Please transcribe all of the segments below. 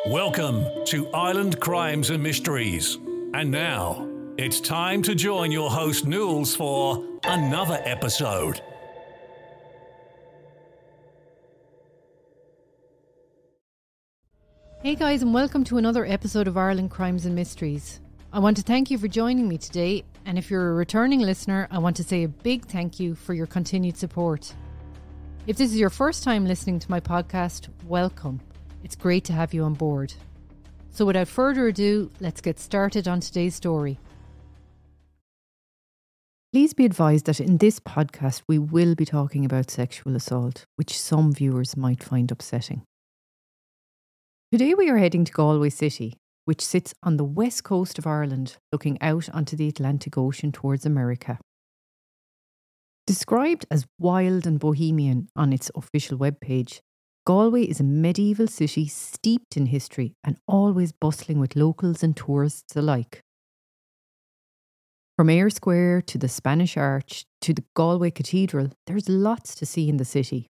Welcome to Island Crimes and Mysteries. And now, it's time to join your host Nules for another episode. Hey guys, and welcome to another episode of Ireland Crimes and Mysteries. I want to thank you for joining me today, and if you're a returning listener, I want to say a big thank you for your continued support. If this is your first time listening to my podcast, welcome. It's great to have you on board. So without further ado, let's get started on today's story. Please be advised that in this podcast we will be talking about sexual assault, which some viewers might find upsetting. Today we are heading to Galway City, which sits on the west coast of Ireland, looking out onto the Atlantic Ocean towards America. Described as wild and bohemian on its official webpage, Galway is a medieval city steeped in history and always bustling with locals and tourists alike. From Eyre Square to the Spanish Arch to the Galway Cathedral, there's lots to see in the city.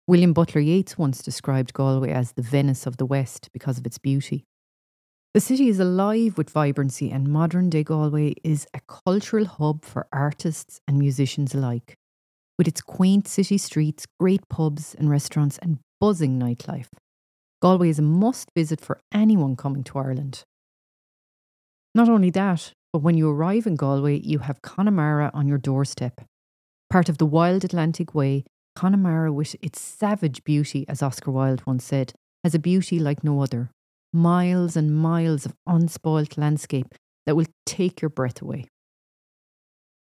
William Butler Yeats once described Galway as the Venice of the West because of its beauty. The city is alive with vibrancy, and modern-day Galway is a cultural hub for artists and musicians alike, with its quaint city streets, great pubs and restaurants and buzzing nightlife. Galway is a must-visit for anyone coming to Ireland. Not only that, but when you arrive in Galway, you have Connemara on your doorstep. Part of the wild Atlantic Way, Connemara, with its savage beauty, as Oscar Wilde once said, has a beauty like no other. Miles and miles of unspoilt landscape that will take your breath away.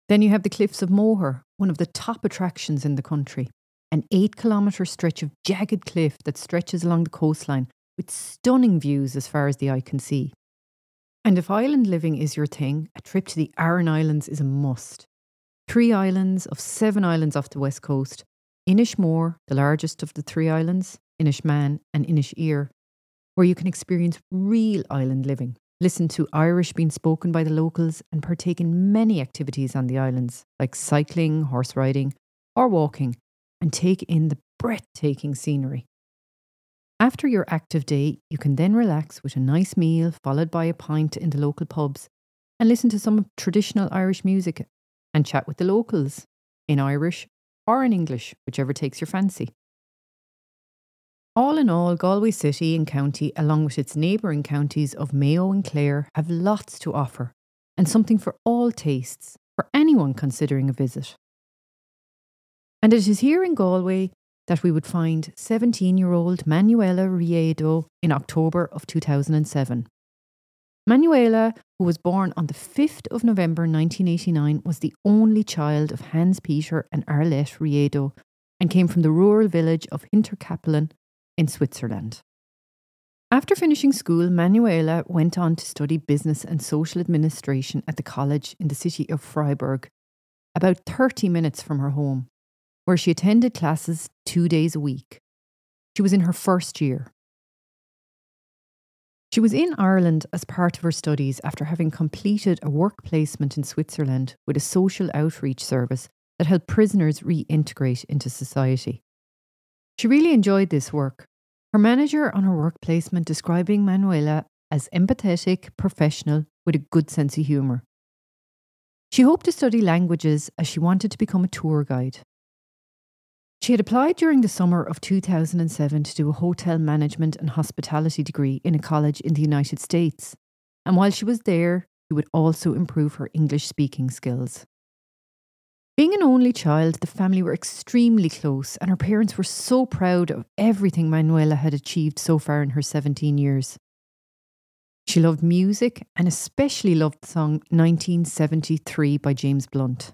Then you have the Cliffs of Moher, one of the top attractions in the country. An 8-kilometre stretch of jagged cliff that stretches along the coastline with stunning views as far as the eye can see. And if island living is your thing, a trip to the Aran Islands is a must. 3 islands of 7 islands off the west coast. Inishmore, the largest of the 3 islands, Inishman and Inishere, where you can experience real island living, listen to Irish being spoken by the locals and partake in many activities on the islands, like cycling, horse riding or walking, and take in the breathtaking scenery. After your active day, you can then relax with a nice meal followed by a pint in the local pubs and listen to some traditional Irish music and chat with the locals in Irish or in English, whichever takes your fancy. All in all, Galway City and County, along with its neighbouring counties of Mayo and Clare, have lots to offer and something for all tastes, for anyone considering a visit. And it is here in Galway that we would find 17-year-old Manuela Riedo in October of 2007. Manuela, who was born on the 5th of November 1989, was the only child of Hans Peter and Arlette Riedo and came from the rural village of Hinterkappelen in Switzerland. After finishing school, Manuela went on to study business and social administration at the college in the city of Freiburg, about 30 minutes from her home, where she attended classes 2 days a week. She was in her first year. She was in Ireland as part of her studies after having completed a work placement in Switzerland with a social outreach service that helped prisoners reintegrate into society. She really enjoyed this work. Her manager on her work placement describing Manuela as empathetic, professional, with a good sense of humour. She hoped to study languages as she wanted to become a tour guide. She had applied during the summer of 2007 to do a hotel management and hospitality degree in a college in the United States. And while she was there, she would also improve her English speaking skills. Being an only child, the family were extremely close and her parents were so proud of everything Manuela had achieved so far in her 17 years. She loved music and especially loved the song 1973 by James Blunt.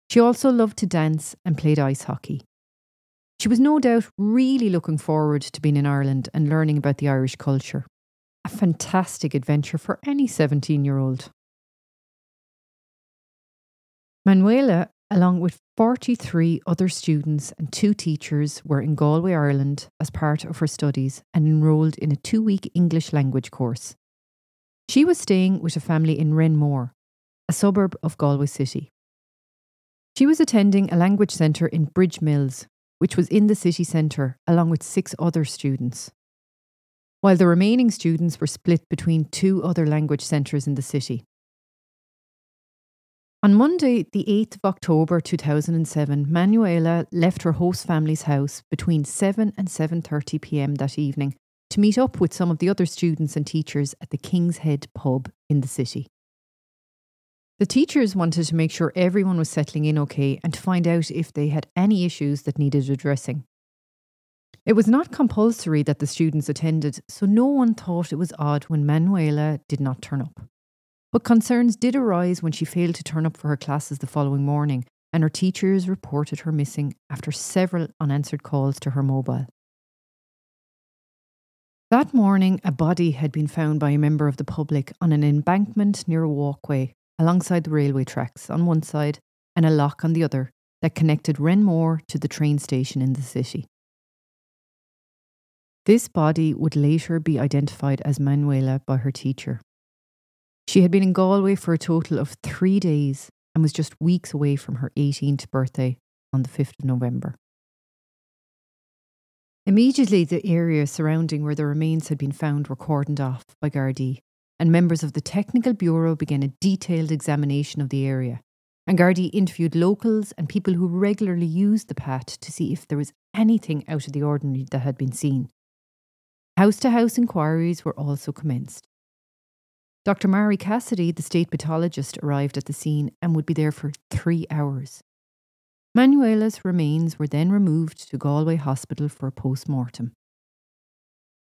She also loved to dance and played ice hockey. She was no doubt really looking forward to being in Ireland and learning about the Irish culture. A fantastic adventure for any 17-year-old. Manuela, along with 43 other students and 2 teachers, were in Galway, Ireland as part of her studies and enrolled in a 2-week English language course. She was staying with a family in Renmore, a suburb of Galway City. She was attending a language centre in Bridge Mills, which was in the city centre, along with 6 other students. while the remaining students were split between 2 other language centres in the city. On Monday, the 8th of October 2007, Manuela left her host family's house between 7 and 7:30 p.m. that evening to meet up with some of the other students and teachers at the King's Head pub in the city. The teachers wanted to make sure everyone was settling in okay and to find out if they had any issues that needed addressing. It was not compulsory that the students attended, so no one thought it was odd when Manuela did not turn up. But concerns did arise when she failed to turn up for her classes the following morning, and her teachers reported her missing after several unanswered calls to her mobile. That morning, a body had been found by a member of the public on an embankment near a walkway alongside the railway tracks on one side and a lock on the other that connected Renmore to the train station in the city. This body would later be identified as Manuela by her teacher. She had been in Galway for a total of 3 days and was just weeks away from her 18th birthday on the 5th of November. Immediately, the area surrounding where the remains had been found were cordoned off by Gardaí, and members of the Technical Bureau began a detailed examination of the area. And Gardaí interviewed locals and people who regularly used the path to see if there was anything out of the ordinary that had been seen. House-to-house inquiries were also commenced. Dr. Mary Cassidy, the state pathologist, arrived at the scene and would be there for 3 hours. Manuela's remains were then removed to Galway Hospital for a post-mortem.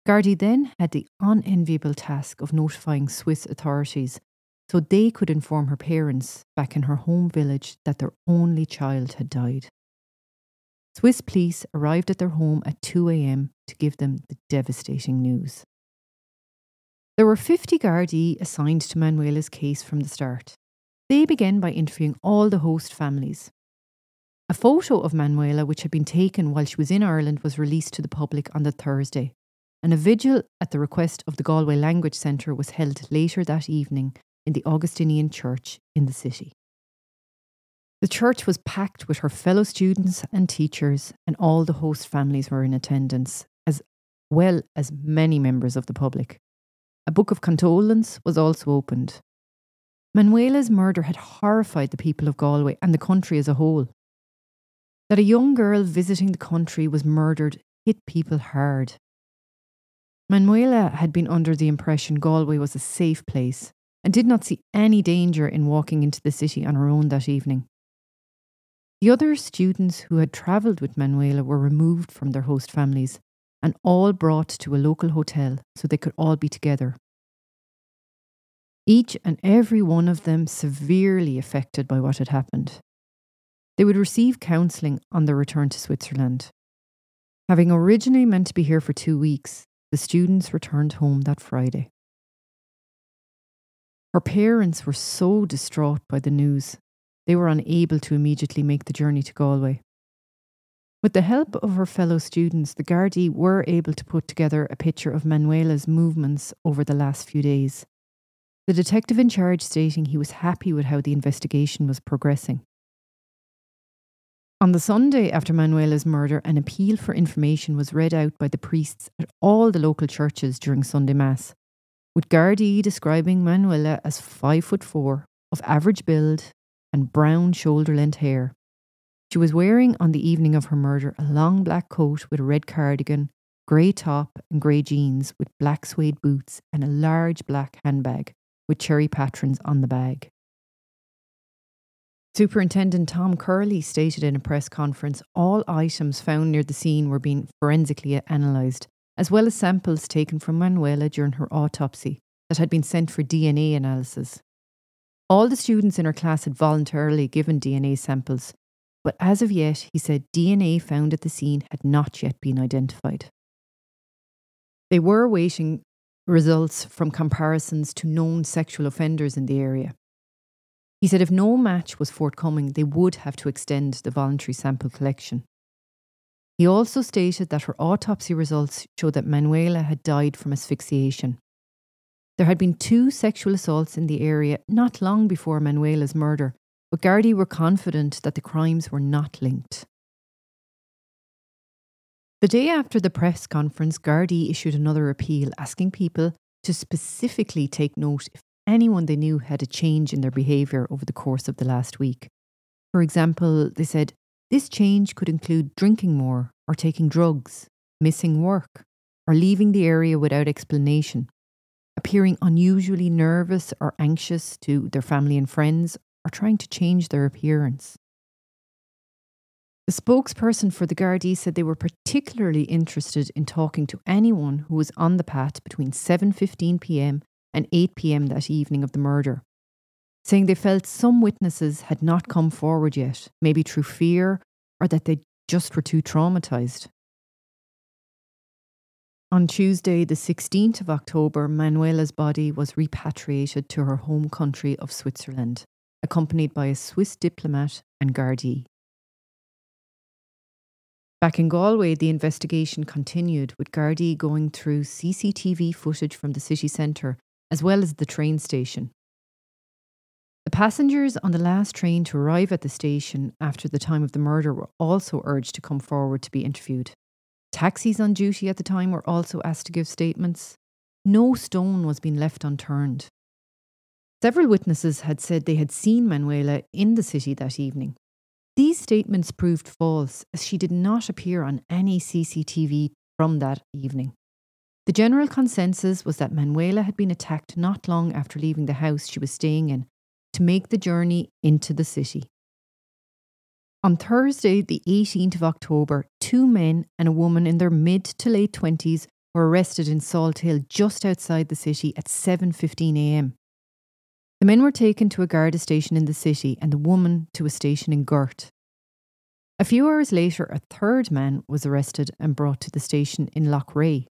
Gardaí then had the unenviable task of notifying Swiss authorities so they could inform her parents back in her home village that their only child had died. Swiss police arrived at their home at 2 a.m. to give them the devastating news. There were 50 Gardaí assigned to Manuela's case from the start. They began by interviewing all the host families. A photo of Manuela, which had been taken while she was in Ireland, was released to the public on the Thursday, and a vigil at the request of the Galway Language Centre was held later that evening in the Augustinian Church in the city. The church was packed with her fellow students and teachers, and all the host families were in attendance, as well as many members of the public. A book of condolence was also opened. Manuela's murder had horrified the people of Galway and the country as a whole. That a young girl visiting the country was murdered hit people hard. Manuela had been under the impression Galway was a safe place and did not see any danger in walking into the city on her own that evening. The other students who had travelled with Manuela were removed from their host families and all brought to a local hotel so they could all be together. Each and every one of them severely affected by what had happened. They would receive counselling on their return to Switzerland. Having originally meant to be here for 2 weeks, the students returned home that Friday. Her parents were so distraught by the news, they were unable to immediately make the journey to Galway. With the help of her fellow students, the Gardaí were able to put together a picture of Manuela's movements over the last few days. The detective in charge stating he was happy with how the investigation was progressing. On the Sunday after Manuela's murder, an appeal for information was read out by the priests at all the local churches during Sunday Mass, with Gardaí describing Manuela as 5'4", of average build and brown shoulder-length hair. She was wearing on the evening of her murder a long black coat with a red cardigan, grey top and grey jeans with black suede boots and a large black handbag with cherry patrons on the bag. Superintendent Tom Curley stated in a press conference all items found near the scene were being forensically analysed, as well as samples taken from Manuela during her autopsy that had been sent for DNA analysis. All the students in her class had voluntarily given DNA samples, but as of yet, he said DNA found at the scene had not yet been identified. They were awaiting results from comparisons to known sexual offenders in the area. He said if no match was forthcoming, they would have to extend the voluntary sample collection. He also stated that her autopsy results showed that Manuela had died from asphyxiation. There had been 2 sexual assaults in the area not long before Manuela's murder, but Gardaí were confident that the crimes were not linked. The day after the press conference, Gardaí issued another appeal asking people to specifically take note if anyone they knew had a change in their behaviour over the course of the last week. For example, they said, this change could include drinking more or taking drugs, missing work, or leaving the area without explanation, appearing unusually nervous or anxious to their family and friends, or trying to change their appearance. The spokesperson for the Gardaí said they were particularly interested in talking to anyone who was on the path between 7:15 p.m. and 8 p.m. that evening of the murder, saying they felt some witnesses had not come forward yet, maybe through fear or that they just were too traumatised. On Tuesday, the 16th of October, Manuela's body was repatriated to her home country of Switzerland, accompanied by a Swiss diplomat and Gardaí. Back in Galway, the investigation continued, with Gardaí going through CCTV footage from the city centre, as well as the train station. The passengers on the last train to arrive at the station after the time of the murder were also urged to come forward to be interviewed. Taxis on duty at the time were also asked to give statements. No stone was being left unturned. Several witnesses had said they had seen Manuela in the city that evening. These statements proved false, as she did not appear on any CCTV from that evening. The general consensus was that Manuela had been attacked not long after leaving the house she was staying in to make the journey into the city. On Thursday, the 18th of October, 2 men and a woman in their mid to late 20s were arrested in Salt Hill just outside the city at 7:15 a.m. The men were taken to a Garda station in the city and the woman to a station in Gurt. A few hours later, a third man was arrested and brought to the station in Lochray.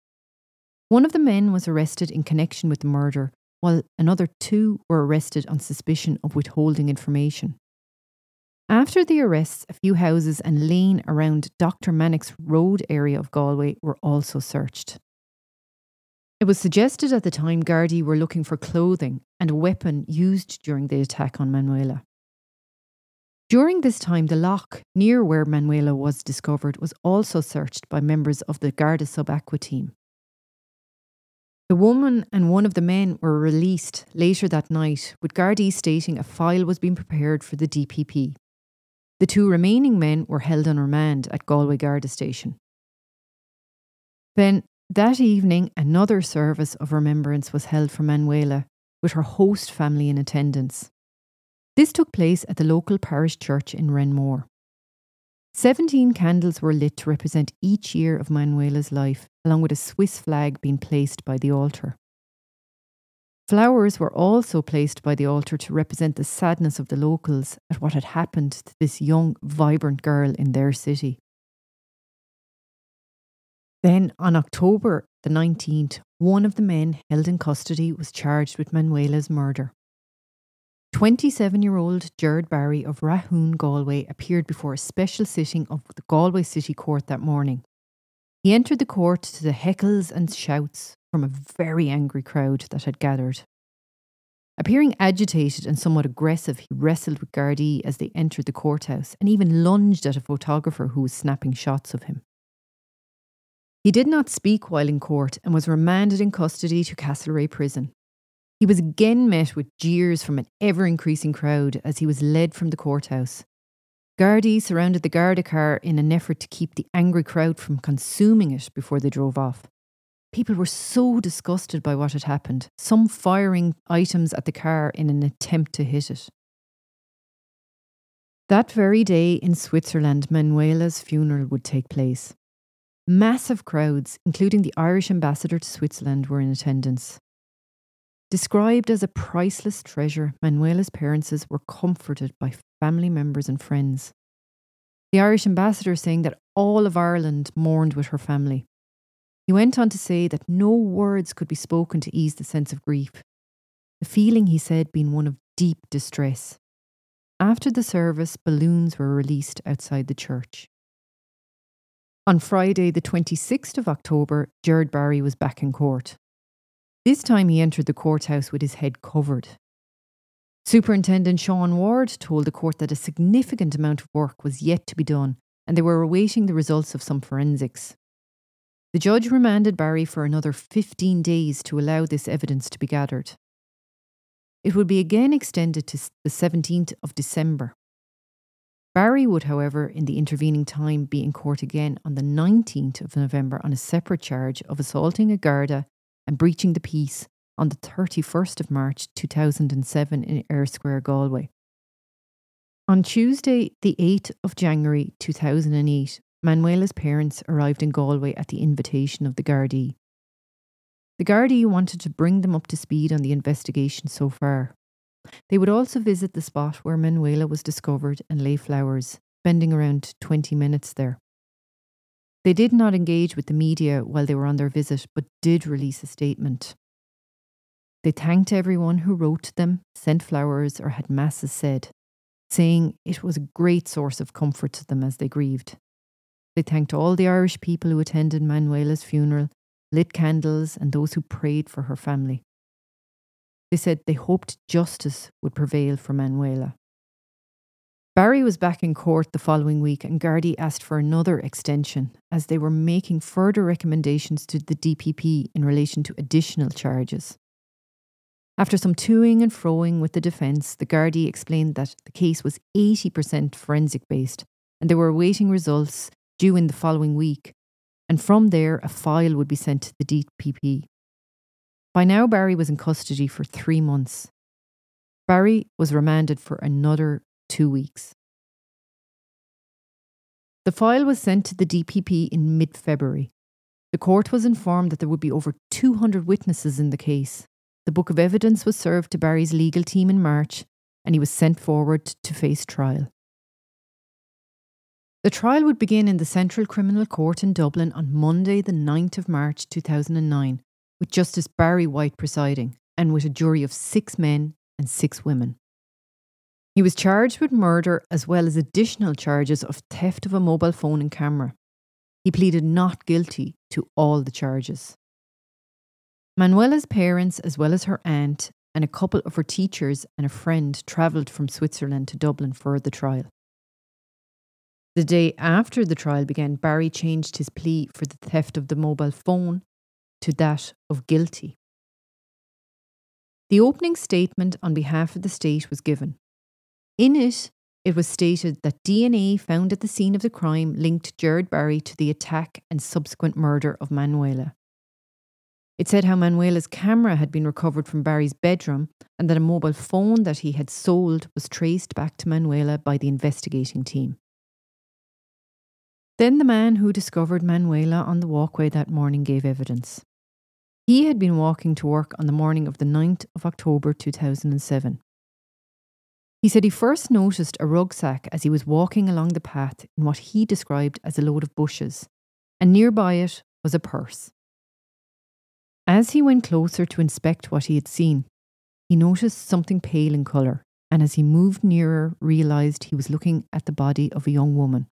One of the men was arrested in connection with the murder, while another 2 were arrested on suspicion of withholding information. After the arrests, a few houses and lane around Dr. Mannix Road area of Galway were also searched. It was suggested at the time Gardaí were looking for clothing and a weapon used during the attack on Manuela. During this time, the loch near where Manuela was discovered was also searched by members of the Garda Sub-Aqua team. The woman and one of the men were released later that night, with Gardaí stating a file was being prepared for the DPP. The 2 remaining men were held on remand at Galway Garda Station. Then, that evening, another service of remembrance was held for Manuela, with her host family in attendance. This took place at the local parish church in Renmore. 17 candles were lit to represent each year of Manuela's life, along with a Swiss flag being placed by the altar. Flowers were also placed by the altar to represent the sadness of the locals at what had happened to this young, vibrant girl in their city. Then, on October the 19th, one of the men held in custody was charged with Manuela's murder. 27-year-old Gerard Barry of Rahoon, Galway, appeared before a special sitting of the Galway City Court that morning. He entered the court to the heckles and shouts from a very angry crowd that had gathered. Appearing agitated and somewhat aggressive, he wrestled with Gardaí as they entered the courthouse and even lunged at a photographer who was snapping shots of him. He did not speak while in court and was remanded in custody to Castlereagh Prison. He was again met with jeers from an ever-increasing crowd as he was led from the courthouse. Gardaí surrounded the Garda car in an effort to keep the angry crowd from consuming it before they drove off. People were so disgusted by what had happened, some firing items at the car in an attempt to hit it. That very day in Switzerland, Manuela's funeral would take place. Massive crowds, including the Irish ambassador to Switzerland, were in attendance. Described as a priceless treasure, Manuela's parents were comforted by family members and friends. The Irish ambassador saying that all of Ireland mourned with her family. He went on to say that no words could be spoken to ease the sense of grief. The feeling, he said, being one of deep distress. After the service, balloons were released outside the church. On Friday, the 26th of October, Gerard Barry was back in court. This time he entered the courthouse with his head covered. Superintendent Sean Ward told the court that a significant amount of work was yet to be done and they were awaiting the results of some forensics. The judge remanded Barry for another 15 days to allow this evidence to be gathered. It would be again extended to the 17th of December. Barry would, however, in the intervening time, be in court again on the 19th of November on a separate charge of assaulting a Garda and breaching the peace on the 31st of March 2007 in Eyre Square, Galway. On Tuesday, the 8th of January 2008, Manuela's parents arrived in Galway at the invitation of the Gardaí. The Gardaí wanted to bring them up to speed on the investigation so far. They would also visit the spot where Manuela was discovered and lay flowers, spending around 20 minutes there. They did not engage with the media while they were on their visit, but did release a statement. They thanked everyone who wrote to them, sent flowers, or had masses said, saying it was a great source of comfort to them as they grieved. They thanked all the Irish people who attended Manuela's funeral, lit candles, and those who prayed for her family. They said they hoped justice would prevail for Manuela. Barry was back in court the following week, and Gardaí asked for another extension as they were making further recommendations to the DPP in relation to additional charges. After some toing and froing with the defence, the Gardaí explained that the case was 80% forensic based and they were awaiting results due in the following week, and from there a file would be sent to the DPP. By now, Barry was in custody for 3 months. Barry was remanded for another 2 weeks. The file was sent to the DPP in mid-February. The court was informed that there would be over 200 witnesses in the case. The book of evidence was served to Barry's legal team in March, and he was sent forward to face trial. The trial would begin in the Central Criminal Court in Dublin on Monday, the 9th of March 2009, with Justice Barry White presiding, and with a jury of 6 men and 6 women. He was charged with murder as well as additional charges of theft of a mobile phone and camera. He pleaded not guilty to all the charges. Manuela's parents, as well as her aunt and a couple of her teachers and a friend, travelled from Switzerland to Dublin for the trial. The day after the trial began, Barry changed his plea for the theft of the mobile phone to that of guilty. The opening statement on behalf of the state was given. In it, it was stated that DNA found at the scene of the crime linked Gerard Barry to the attack and subsequent murder of Manuela. It said how Manuela's camera had been recovered from Barry's bedroom and that a mobile phone that he had sold was traced back to Manuela by the investigating team. Then the man who discovered Manuela on the walkway that morning gave evidence. He had been walking to work on the morning of the 9th of October 2007. He said he first noticed a rucksack as he was walking along the path in what he described as a load of bushes, and nearby it was a purse. As he went closer to inspect what he had seen, he noticed something pale in colour, and as he moved nearer, realised he was looking at the body of a young woman.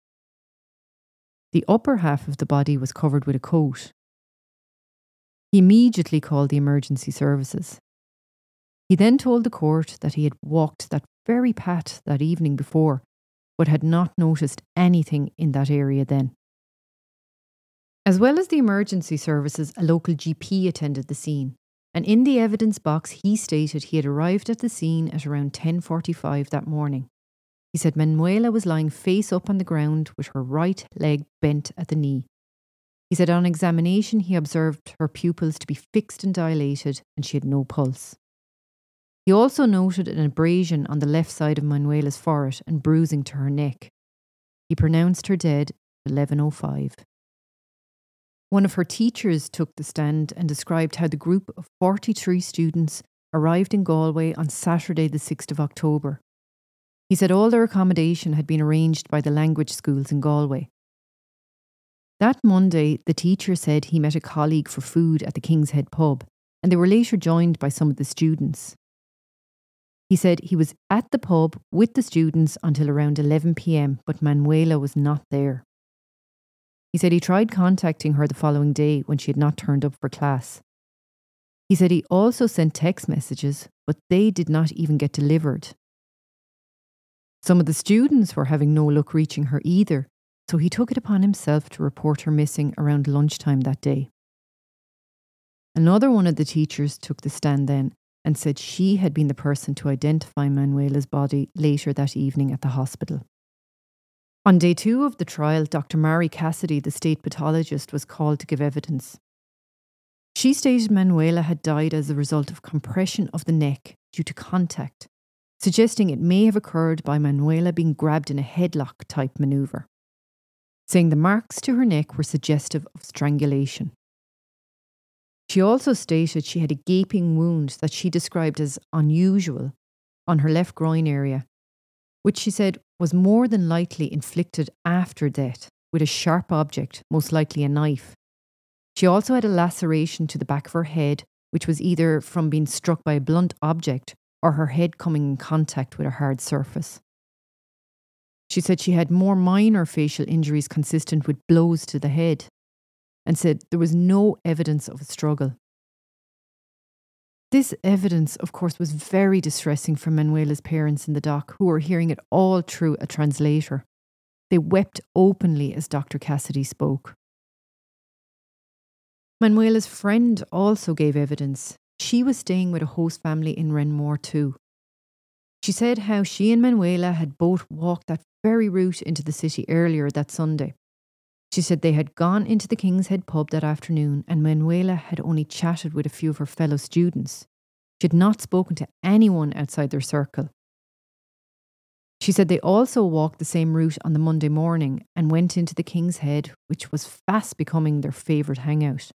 The upper half of the body was covered with a coat. He immediately called the emergency services. He then told the court that he had walked that very path that evening before, but had not noticed anything in that area then. As well as the emergency services, a local GP attended the scene, and in the evidence box he stated he had arrived at the scene at around 10:45 that morning. He said Manuela was lying face up on the ground with her right leg bent at the knee. He said on examination he observed her pupils to be fixed and dilated and she had no pulse. He also noted an abrasion on the left side of Manuela's forehead and bruising to her neck. He pronounced her dead at 11:05. One of her teachers took the stand and described how the group of 43 students arrived in Galway on Saturday the 6th of October. He said all their accommodation had been arranged by the language schools in Galway. That Monday, the teacher said he met a colleague for food at the King's Head pub, and they were later joined by some of the students. He said he was at the pub with the students until around 11 p.m, but Manuela was not there. He said he tried contacting her the following day when she had not turned up for class. He said he also sent text messages, but they did not even get delivered. Some of the students were having no luck reaching her either, so he took it upon himself to report her missing around lunchtime that day. Another one of the teachers took the stand then and said she had been the person to identify Manuela's body later that evening at the hospital. On day 2 of the trial, Dr. Mary Cassidy, the state pathologist, was called to give evidence. She stated Manuela had died as a result of compression of the neck due to contact, suggesting it may have occurred by Manuela being grabbed in a headlock type manoeuvre, saying the marks to her neck were suggestive of strangulation. She also stated she had a gaping wound that she described as unusual on her left groin area, which she said was more than likely inflicted after death with a sharp object, most likely a knife. She also had a laceration to the back of her head, which was either from being struck by a blunt object or her head coming in contact with a hard surface. She said she had more minor facial injuries consistent with blows to the head, and said there was no evidence of a struggle. This evidence, of course, was very distressing for Manuela's parents in the dock, who were hearing it all through a translator. They wept openly as Dr. Cassidy spoke. Manuela's friend also gave evidence. She was staying with a host family in Renmore too. She said how she and Manuela had both walked that very route into the city earlier that Sunday. She said they had gone into the King's Head pub that afternoon and Manuela had only chatted with a few of her fellow students. She had not spoken to anyone outside their circle. She said they also walked the same route on the Monday morning and went into the King's Head, which was fast becoming their favourite hangout.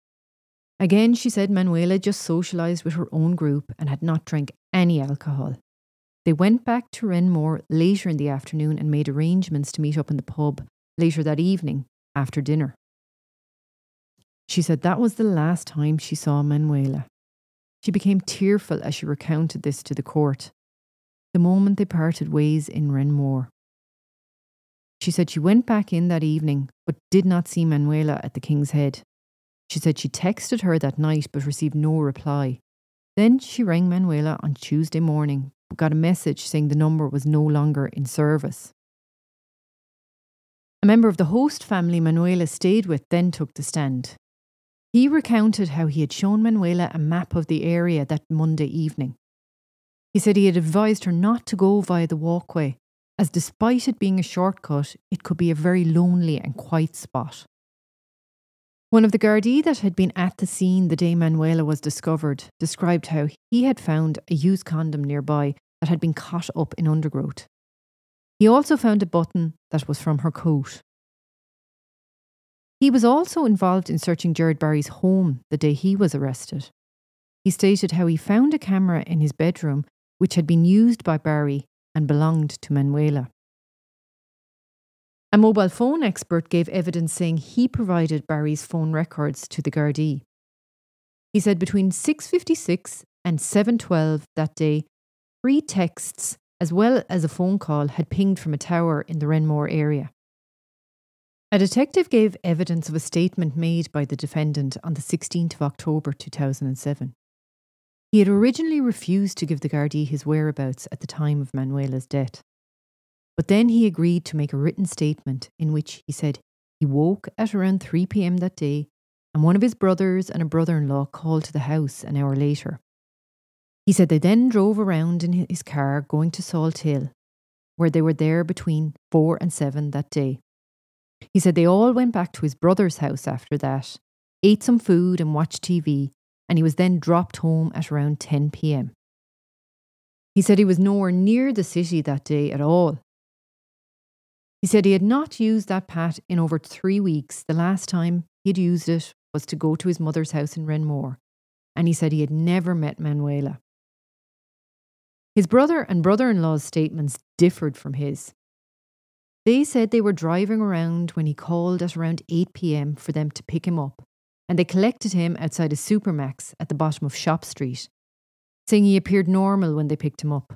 Again, she said Manuela just socialised with her own group and had not drank any alcohol. They went back to Renmore later in the afternoon and made arrangements to meet up in the pub later that evening after dinner. She said that was the last time she saw Manuela. She became tearful as she recounted this to the court, the moment they parted ways in Renmore. She said she went back in that evening but did not see Manuela at the King's Head. She said she texted her that night but received no reply. Then she rang Manuela on Tuesday morning but got a message saying the number was no longer in service. A member of the host family Manuela stayed with then took the stand. He recounted how he had shown Manuela a map of the area that Monday evening. He said he had advised her not to go via the walkway, as despite it being a shortcut, it could be a very lonely and quiet spot. One of the Gardaí that had been at the scene the day Manuela was discovered described how he had found a used condom nearby that had been caught up in undergrowth. He also found a button that was from her coat. He was also involved in searching Gerard Barry's home the day he was arrested. He stated how he found a camera in his bedroom which had been used by Barry and belonged to Manuela. A mobile phone expert gave evidence saying he provided Barry's phone records to the Gardaí. He said between 6:56 and 7:12 that day, 3 texts as well as a phone call had pinged from a tower in the Renmore area. A detective gave evidence of a statement made by the defendant on the 16th of October 2007. He had originally refused to give the Gardaí his whereabouts at the time of Manuela's death. But then he agreed to make a written statement in which he said he woke at around 3 p.m. that day and one of his brothers and a brother-in-law called to the house an hour later. He said they then drove around in his car going to Salt Hill, where they were there between 4 and 7 that day. He said they all went back to his brother's house after that, ate some food and watched TV, and he was then dropped home at around 10 p.m. He said he was nowhere near the city that day at all. He said he had not used that pat in over 3 weeks. The last time he'd used it was to go to his mother's house in Renmore, and he said he had never met Manuela. His brother and brother-in-law's statements differed from his. They said they were driving around when he called at around 8 p.m. for them to pick him up, and they collected him outside a Supermax at the bottom of Shop Street, saying he appeared normal when they picked him up.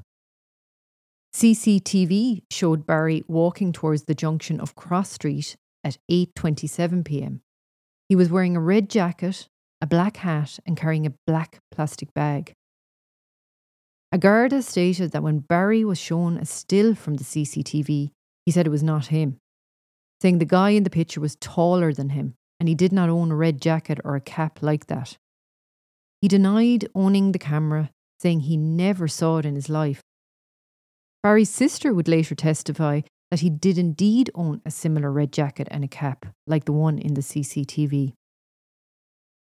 CCTV showed Barry walking towards the junction of Cross Street at 8:27 p.m. He was wearing a red jacket, a black hat and carrying a black plastic bag. A Garda stated that when Barry was shown a still from the CCTV, he said it was not him. saying the guy in the picture was taller than him and he did not own a red jacket or a cap like that. He denied owning the camera, saying he never saw it in his life. Barry's sister would later testify that he did indeed own a similar red jacket and a cap, like the one in the CCTV.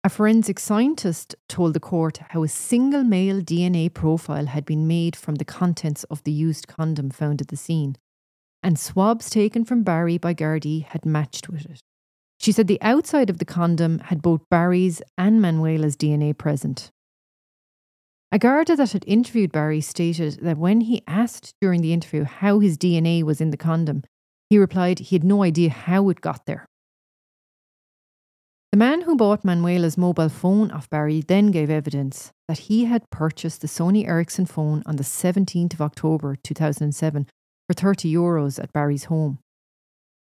A forensic scientist told the court how a single male DNA profile had been made from the contents of the used condom found at the scene, and swabs taken from Barry by Gardaí had matched with it. She said the outside of the condom had both Barry's and Manuela's DNA present. A Garda that had interviewed Barry stated that when he asked during the interview how his DNA was in the condom, he replied he had no idea how it got there. The man who bought Manuela's mobile phone off Barry then gave evidence that he had purchased the Sony Ericsson phone on the 17th of October 2007 for €30 at Barry's home.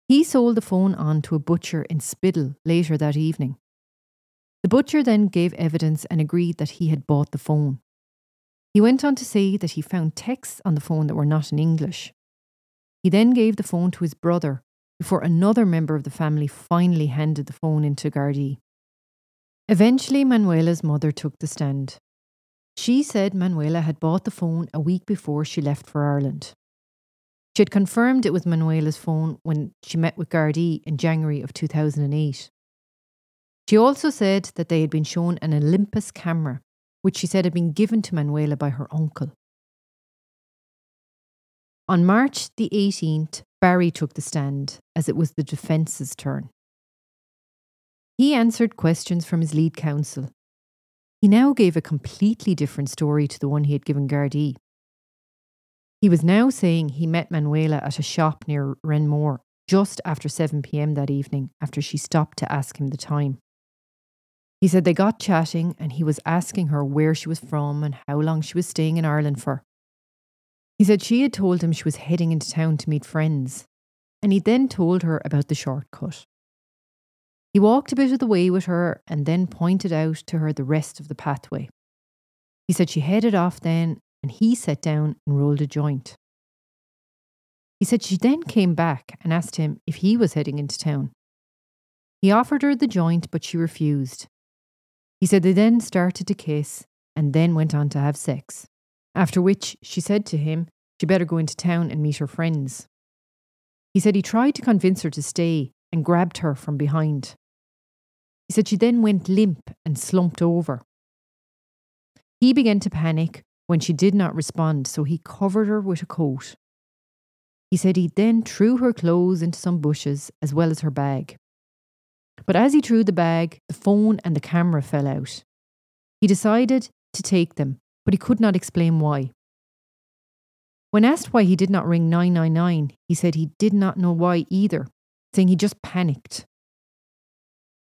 He sold the phone on to a butcher in Spiddal later that evening. The butcher then gave evidence and agreed that he had bought the phone. He went on to say that he found texts on the phone that were not in English. He then gave the phone to his brother before another member of the family finally handed the phone into Gardaí. Eventually, Manuela's mother took the stand. She said Manuela had bought the phone a week before she left for Ireland. She had confirmed it was Manuela's phone when she met with Gardaí in January of 2008. She also said that they had been shown an Olympus camera, which she said had been given to Manuela by her uncle. On March the 18th, Barry took the stand, as it was the defence's turn. He answered questions from his lead counsel. He now gave a completely different story to the one he had given Gardaí. He was now saying he met Manuela at a shop near Renmore just after 7 p.m. that evening, after she stopped to ask him the time. He said they got chatting and he was asking her where she was from and how long she was staying in Ireland for. He said she had told him she was heading into town to meet friends, and he then told her about the shortcut. He walked a bit of the way with her and then pointed out to her the rest of the pathway. He said she headed off then and he sat down and rolled a joint. He said she then came back and asked him if he was heading into town. He offered her the joint, but she refused. He said they then started to kiss and then went on to have sex, after which she said to him she better go into town and meet her friends. He said he tried to convince her to stay and grabbed her from behind. He said she then went limp and slumped over. He began to panic when she did not respond, so he covered her with a coat. He said he then threw her clothes into some bushes as well as her bag. But as he threw the bag, the phone and the camera fell out. He decided to take them, but he could not explain why. When asked why he did not ring 999, he said he did not know why either, saying he just panicked.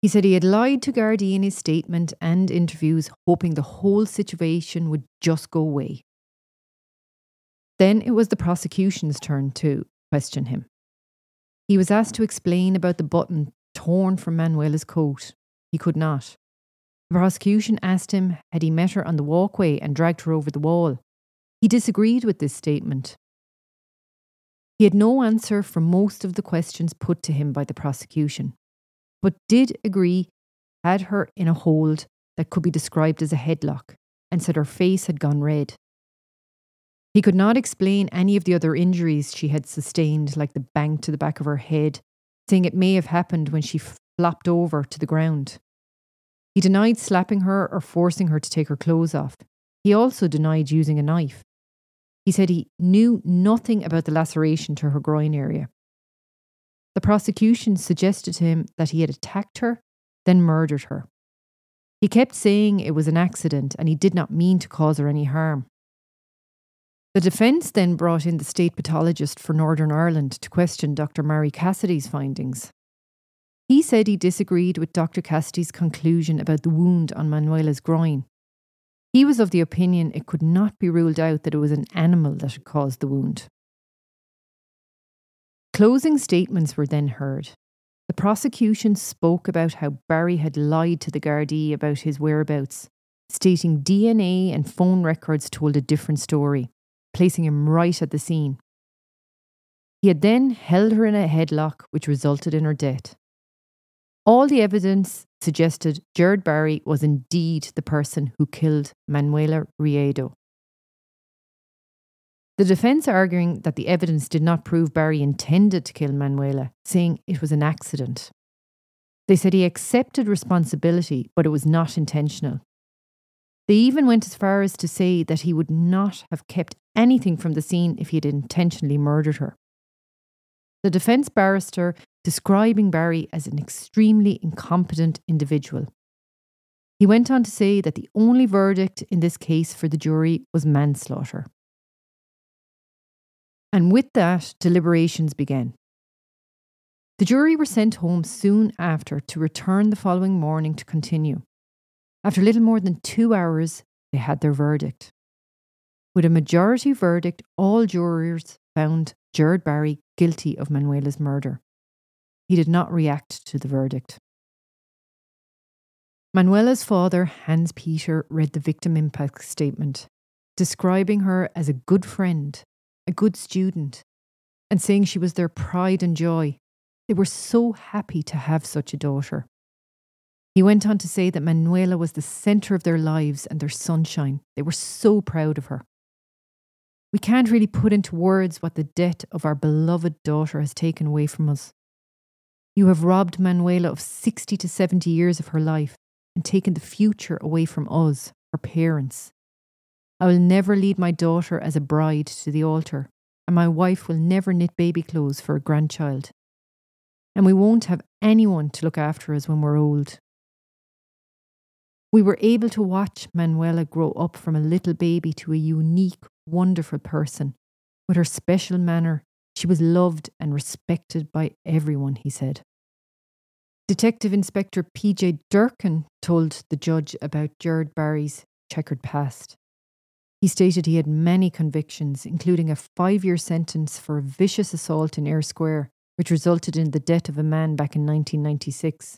He said he had lied to Gardaí in his statement and interviews, hoping the whole situation would just go away. Then it was the prosecution's turn to question him. He was asked to explain about the button torn from Manuela's coat. He could not. The prosecution asked him had he met her on the walkway and dragged her over the wall. He disagreed with this statement. He had no answer for most of the questions put to him by the prosecution, but did agree had her in a hold that could be described as a headlock and said her face had gone red. He could not explain any of the other injuries she had sustained, like the bang to the back of her head, saying it may have happened when she flopped over to the ground. He denied slapping her or forcing her to take her clothes off. He also denied using a knife. He said he knew nothing about the laceration to her groin area. The prosecution suggested to him that he had attacked her, then murdered her. He kept saying it was an accident and he did not mean to cause her any harm. The defence then brought in the state pathologist for Northern Ireland to question Dr. Mary Cassidy's findings. He said he disagreed with Dr. Cassidy's conclusion about the wound on Manuela's groin. He was of the opinion it could not be ruled out that it was an animal that had caused the wound. Closing statements were then heard. The prosecution spoke about how Barry had lied to the Gardaí about his whereabouts, stating DNA and phone records told a different story, placing him right at the scene. He had then held her in a headlock, which resulted in her death. All the evidence suggested Gerard Barry was indeed the person who killed Manuela Riedo. The defence arguing that the evidence did not prove Barry intended to kill Manuela, saying it was an accident. They said he accepted responsibility, but it was not intentional. They even went as far as to say that he would not have kept anything from the scene if he had intentionally murdered her. The defence barrister describing Barry as an extremely incompetent individual. He went on to say that the only verdict in this case for the jury was manslaughter. And with that, deliberations began. The jury were sent home soon after to return the following morning to continue. After little more than 2 hours, they had their verdict. With a majority verdict, all jurors found Gerard Barry guilty of Manuela's murder. He did not react to the verdict. Manuela's father, Hans Peter, read the victim impact statement, describing her as a good friend, a good student, and saying she was their pride and joy. They were so happy to have such a daughter. He went on to say that Manuela was the centre of their lives and their sunshine. They were so proud of her. We can't really put into words what the death of our beloved daughter has taken away from us. You have robbed Manuela of 60 to 70 years of her life and taken the future away from us, her parents. I will never lead my daughter as a bride to the altar, and my wife will never knit baby clothes for a grandchild. And we won't have anyone to look after us when we're old. We were able to watch Manuela grow up from a little baby to a unique, wonderful person. With her special manner, she was loved and respected by everyone, he said. Detective Inspector P.J. Durkin told the judge about Gerard Barry's checkered past. He stated he had many convictions, including a 5-year sentence for a vicious assault in Eyre Square, which resulted in the death of a man back in 1996.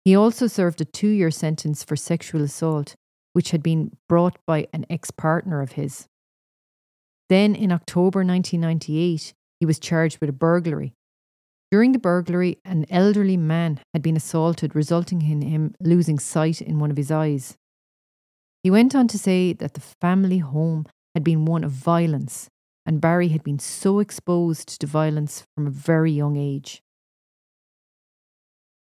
He also served a 2-year sentence for sexual assault, which had been brought by an ex-partner of his. Then, in October 1998, he was charged with a burglary. During the burglary, an elderly man had been assaulted, resulting in him losing sight in one of his eyes. He went on to say that the family home had been one of violence, and Barry had been so exposed to violence from a very young age.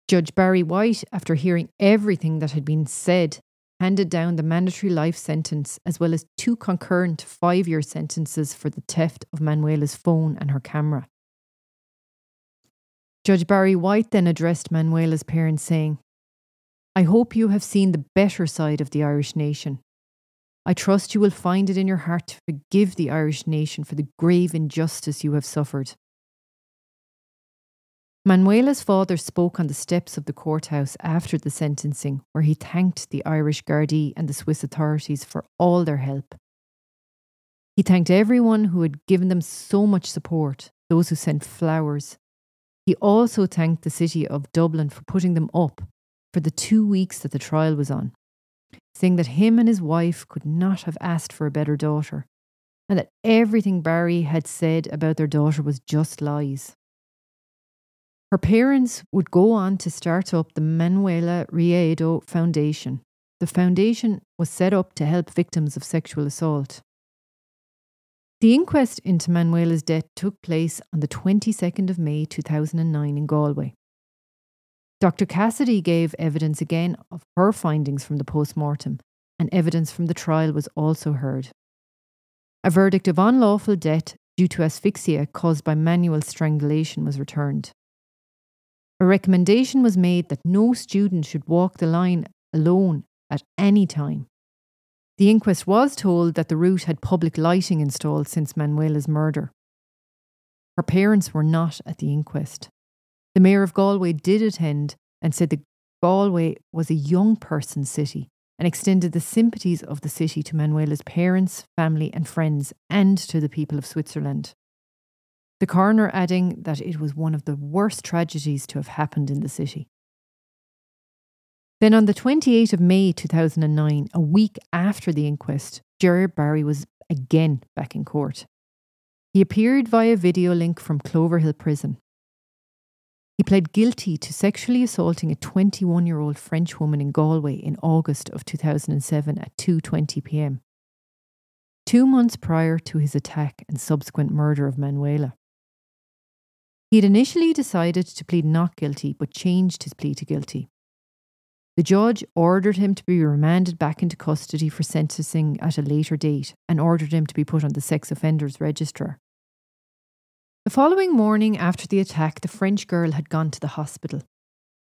Judge Barry White, after hearing everything that had been said, handed down the mandatory life sentence as well as 2 concurrent 5-year sentences for the theft of Manuela's phone and her camera. Judge Barry White then addressed Manuela's parents saying, "I hope you have seen the better side of the Irish nation. I trust you will find it in your heart to forgive the Irish nation for the grave injustice you have suffered." Manuela's father spoke on the steps of the courthouse after the sentencing, where he thanked the Irish Gardaí and the Swiss authorities for all their help. He thanked everyone who had given them so much support, those who sent flowers. He also thanked the city of Dublin for putting them up for the 2 weeks that the trial was on, saying that him and his wife could not have asked for a better daughter, and that everything Barry had said about their daughter was just lies. Her parents would go on to start up the Manuela Riedo Foundation. The foundation was set up to help victims of sexual assault. The inquest into Manuela's death took place on the 22nd of May 2009 in Galway. Dr. Cassidy gave evidence again of her findings from the post-mortem, and evidence from the trial was also heard. A verdict of unlawful death due to asphyxia caused by manual strangulation was returned. A recommendation was made that no student should walk the line alone at any time. The inquest was told that the route had public lighting installed since Manuela's murder. Her parents were not at the inquest. The Mayor of Galway did attend and said that Galway was a young person's city and extended the sympathies of the city to Manuela's parents, family and friends, and to the people of Switzerland. The coroner adding that it was one of the worst tragedies to have happened in the city. Then on the 28th of May 2009, a week after the inquest, Gerard Barry was again back in court. He appeared via video link from Cloverhill Prison. He pled guilty to sexually assaulting a 21-year-old French woman in Galway in August of 2007 at 2:20 p.m. 2 months prior to his attack and subsequent murder of Manuela. He had initially decided to plead not guilty, but changed his plea to guilty. The judge ordered him to be remanded back into custody for sentencing at a later date and ordered him to be put on the sex offenders register. The following morning after the attack, the French girl had gone to the hospital.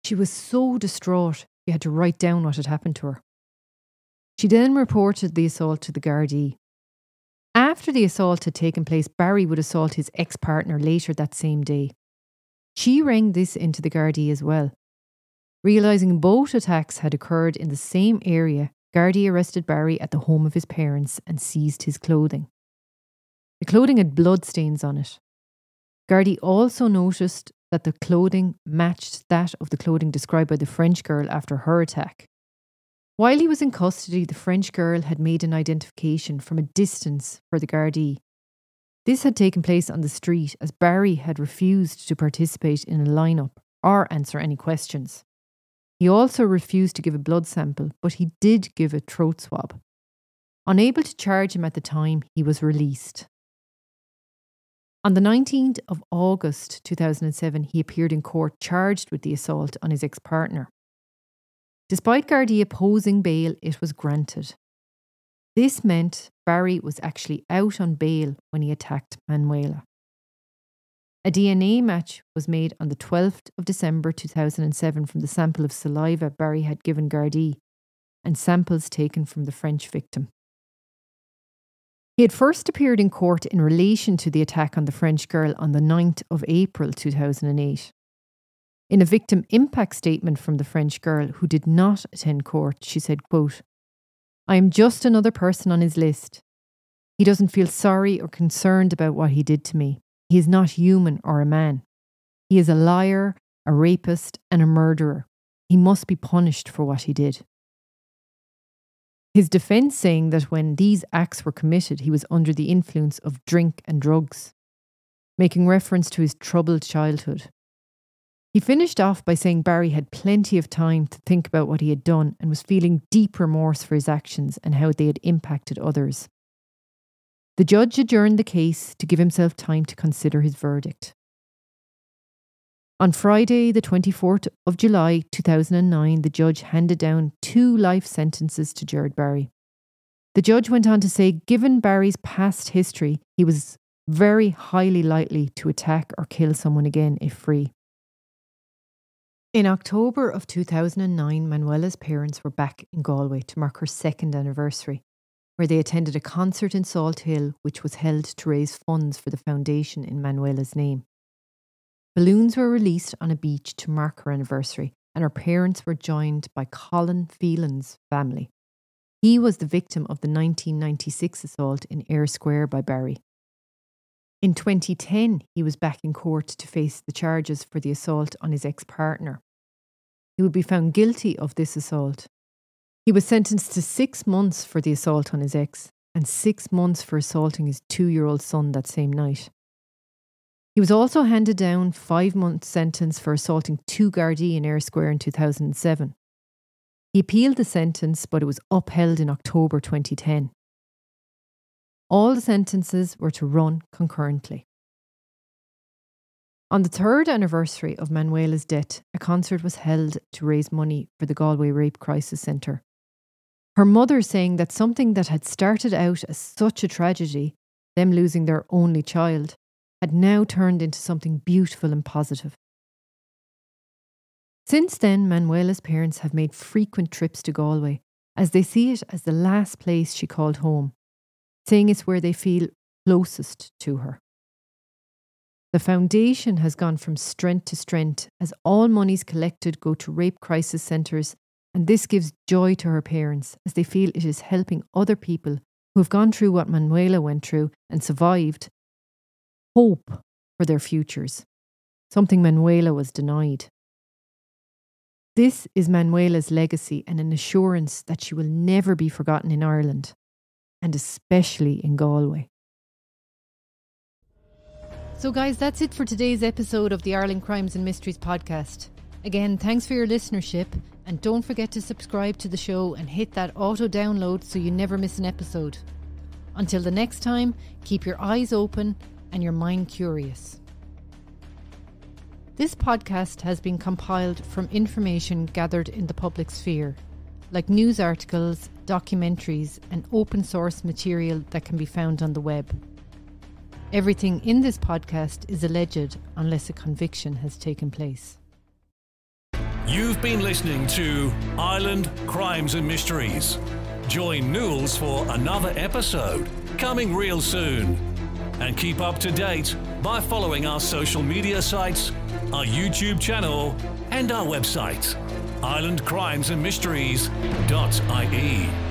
She was so distraught she had to write down what had happened to her. She then reported the assault to the Gardaí. After the assault had taken place, Barry would assault his ex-partner later that same day. She rang this into the Gardaí as well. Realising both attacks had occurred in the same area, Gardaí arrested Barry at the home of his parents and seized his clothing. The clothing had bloodstains on it. Gardaí also noticed that the clothing matched that of the clothing described by the French girl after her attack. While he was in custody, the French girl had made an identification from a distance for the Gardaí. This had taken place on the street as Barry had refused to participate in a lineup or answer any questions. He also refused to give a blood sample, but he did give a throat swab. Unable to charge him at the time, he was released. On the 19th of August 2007, he appeared in court charged with the assault on his ex-partner. Despite Gardaí opposing bail, it was granted. This meant Barry was actually out on bail when he attacked Manuela. A DNA match was made on the 12th of December 2007 from the sample of saliva Barry had given Gardaí and samples taken from the French victim. He had first appeared in court in relation to the attack on the French girl on the 9th of April 2008. In a victim impact statement from the French girl who did not attend court, she said, quote, "I am just another person on his list. He doesn't feel sorry or concerned about what he did to me. He is not human or a man. He is a liar, a rapist, and a murderer. He must be punished for what he did." His defence saying that when these acts were committed, he was under the influence of drink and drugs, making reference to his troubled childhood. He finished off by saying Barry had plenty of time to think about what he had done and was feeling deep remorse for his actions and how they had impacted others. The judge adjourned the case to give himself time to consider his verdict. On Friday, the 24th of July 2009, the judge handed down 2 life sentences to Gerard Barry. The judge went on to say, given Barry's past history, he was very highly likely to attack or kill someone again if free. In October of 2009, Manuela's parents were back in Galway to mark her 2nd anniversary, where they attended a concert in Salt Hill, which was held to raise funds for the foundation in Manuela's name. Balloons were released on a beach to mark her anniversary, and her parents were joined by Colin Phelan's family. He was the victim of the 1996 assault in Eyre Square by Barry. In 2010, he was back in court to face the charges for the assault on his ex-partner. He would be found guilty of this assault. He was sentenced to 6 months for the assault on his ex and 6 months for assaulting his 2-year-old son that same night. He was also handed down 5-month sentence for assaulting 2 Gardaí in Eyre Square in 2007. He appealed the sentence, but it was upheld in October 2010. All the sentences were to run concurrently. On the 3rd anniversary of Manuela's death, a concert was held to raise money for the Galway Rape Crisis Centre. Her mother saying that something that had started out as such a tragedy, them losing their only child, had now turned into something beautiful and positive. Since then, Manuela's parents have made frequent trips to Galway, as they see it as the last place she called home, saying it's where they feel closest to her. The foundation has gone from strength to strength as all monies collected go to rape crisis centres, and this gives joy to her parents as they feel it is helping other people who have gone through what Manuela went through and survived hope for their futures, something Manuela was denied. This is Manuela's legacy and an assurance that she will never be forgotten in Ireland, and especially in Galway. So guys, that's it for today's episode of the Ireland Crimes and Mysteries podcast. Again, thanks for your listenership, and don't forget to subscribe to the show and hit that auto download so you never miss an episode. Until the next time, keep your eyes open and your mind curious. This podcast has been compiled from information gathered in the public sphere, like news articles, documentaries, and open source material that can be found on the web. Everything in this podcast is alleged unless a conviction has taken place. You've been listening to Ireland Crimes and Mysteries. Join Nules for another episode, coming real soon. And keep up to date by following our social media sites, our YouTube channel, and our website, irelandcrimesandmysteries.ie.